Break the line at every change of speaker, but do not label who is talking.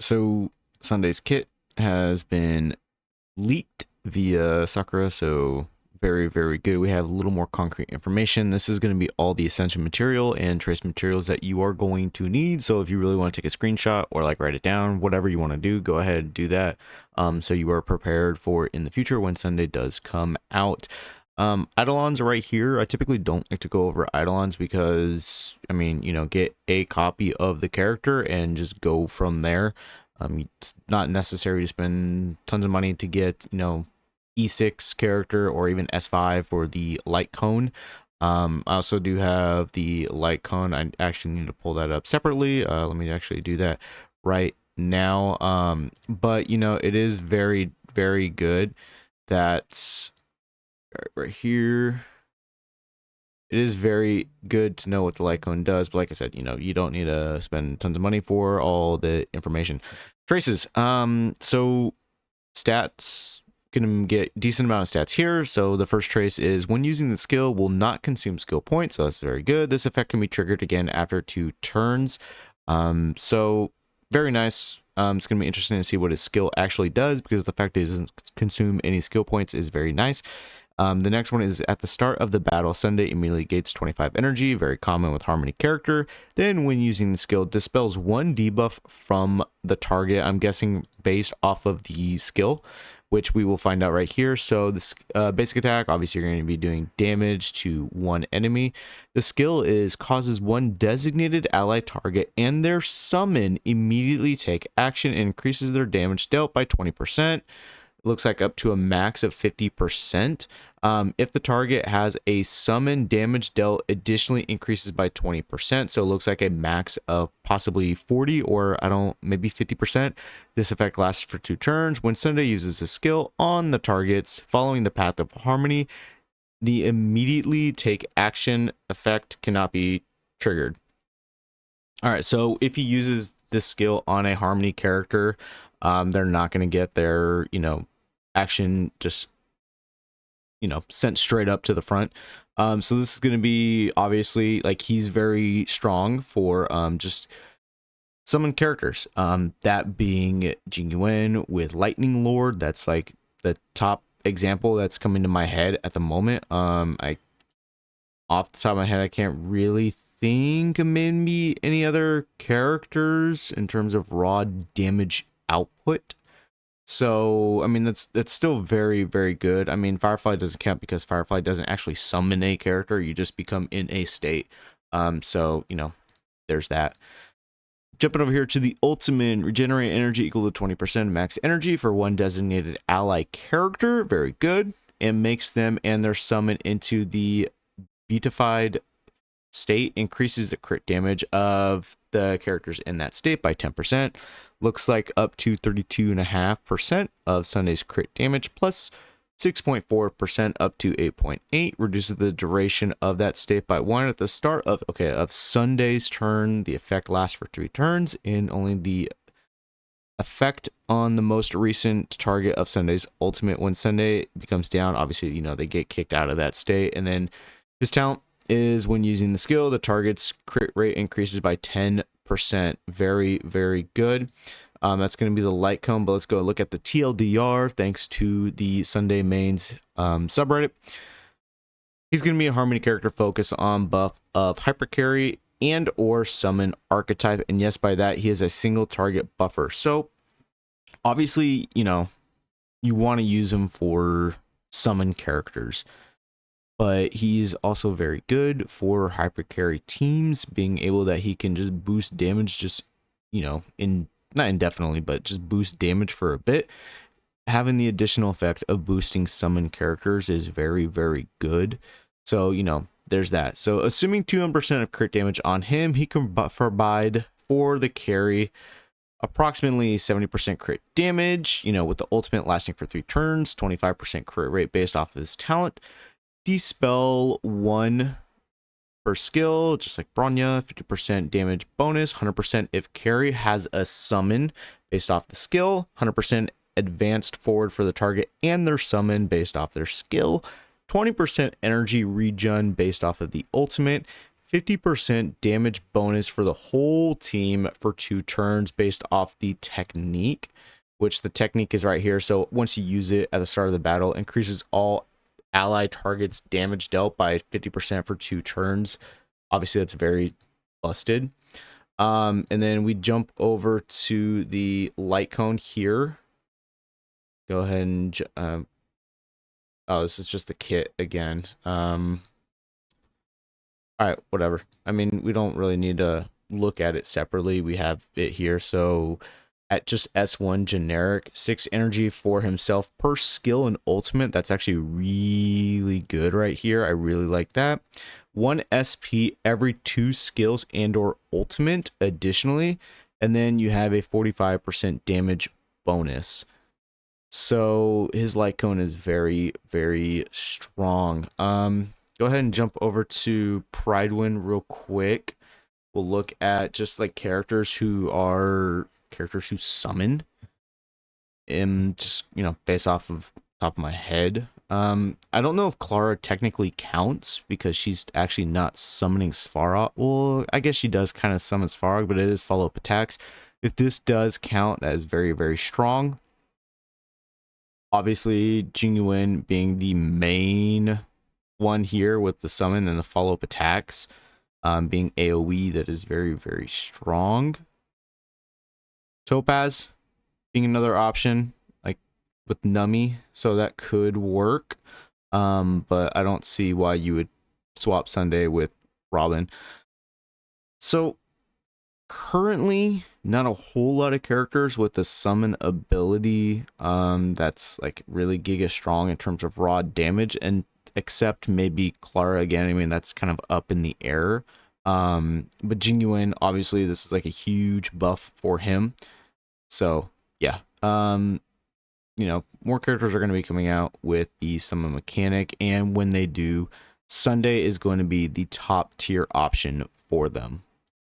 So Sunday's kit has been leaked via Sakura, so very, very good. We have a little more concrete information. This is going to be all the essential material and trace materials that you are going to need. So if you really want to take a screenshot or like write it down, whatever you want to do, go ahead and do that. So you are prepared for in the future when Sunday does come out. Eidolons are right here. I typically don't like to go over Eidolons because, I mean, get a copy of the character and just go from there. It's not necessary to spend tons of money to get, E6 character or even S5 for the light cone. I also do have the light cone. I actually need to pull that up separately. Let me actually do that right now. But it is very, very good that right here. It is very good to know what the light cone does, but like I said, you don't need to spend tons of money for all the information. Traces. So stats, gonna get decent amount of stats here. So the first trace is when using the skill will not consume skill points, so that's very good. This effect can be triggered again after 2 turns. So very nice. It's gonna be interesting to see what his skill actually does, because the fact that it doesn't consume any skill points is very nice. The next one is at the start of the battle, Sunday immediately gains 25 energy, very common with Harmony character. Then when using the skill, dispels 1 debuff from the target, I'm guessing based off of the skill, which we will find out right here. So this basic attack, obviously you're going to be doing damage to 1 enemy. The skill is causes 1 designated ally target and their summon immediately take action and increases their damage dealt by 20%. It looks like up to a max of 50%. If the target has a summon, damage dealt additionally increases by 20%. So it looks like a max of possibly 40 or maybe 50%. This effect lasts for 2 turns. When Sunday uses a skill on the targets following the path of Harmony, the immediately take action effect cannot be triggered. All right, so if he uses this skill on a Harmony character, they're not going to get their, action just, sent straight up to the front. So this is going to be obviously like he's very strong for just summon characters. That being Jingyuan with Lightning Lord. That's like the top example that's coming to my head at the moment. I off the top of my head, I can't really think of maybe any other characters in terms of raw damage output. So I mean that's still very, very good. I mean, Firefly doesn't count because Firefly doesn't actually summon a character, you just become in a state. So there's that. Jumping over here to the ultimate, regenerate energy equal to 20% max energy for 1 designated ally character, very good, and makes them and their summon into the Beatified state, increases the crit damage of the characters in that state by 10%. Looks like up to 32.5% of Sunday's crit damage plus 6.4% up to 8.8, reduces the duration of that state by 1 at the start of Sunday's turn. The effect lasts for 3 turns, and only the effect on the most recent target of Sunday's ultimate. When Sunday becomes down, obviously they get kicked out of that state, and then his talent is when using the skill, the target's crit rate increases by 10%. Very, very good. That's going to be the light cone, but let's go look at the TLDR thanks to the Sunday mains subreddit. He's going to be a Harmony character focus on buff of hyper carry and or summon archetype, and yes, by that he is a single target buffer. So obviously you want to use him for summon characters, but he's also very good for hyper carry teams, being able that he can just boost damage just not indefinitely, but just boost damage for a bit. Having the additional effect of boosting summon characters is very, very good. So there's that. So assuming 200% of crit damage on him, he can provide for the carry approximately 70% crit damage, with the ultimate lasting for 3 turns, 25% crit rate based off of his talent. Dispel 1 per skill, just like Bronya, 50% damage bonus, 100% if carry has a summon based off the skill, 100% advanced forward for the target and their summon based off their skill, 20% energy regen based off of the ultimate, 50% damage bonus for the whole team for 2 turns based off the technique, which the technique is right here. So once you use it at the start of the battle, increases all ally targets damage dealt by 50% for 2 turns. Obviously, that's very busted. And then we jump over to the light cone here. Go ahead and oh, this is just the kit again. All right, whatever. I mean, we don't really need to look at it separately. We have it here. So at just S1 generic, 6 energy for himself per skill and ultimate. That's actually really good right here. I really like that. 1 SP every 2 skills and or ultimate additionally. And then you have a 45% damage bonus. So his light cone is very, very strong. Go ahead and jump over to Pridewind real quick. We'll look at just like characters who summon. And just, you know, based off of top of my head. I don't know if Clara technically counts because she's actually not summoning Svarog. Well, I guess she does kind of summon Svarog, but it is follow-up attacks. If this does count, that is very, very strong. Obviously, Jingyuan being the main one here with the summon and the follow-up attacks, being AoE, that is very, very strong. Topaz being another option, like with Nummy, so that could work. But I don't see why you would swap Sunday with Robin. So currently, not a whole lot of characters with the summon ability that's like really giga strong in terms of raw damage, and except maybe Clara again. I mean, that's kind of up in the air. But Jingyuan, obviously this is like a huge buff for him. So yeah, you know, more characters are going to be coming out with the summon mechanic, and when they do, Sunday is going to be the top tier option for them.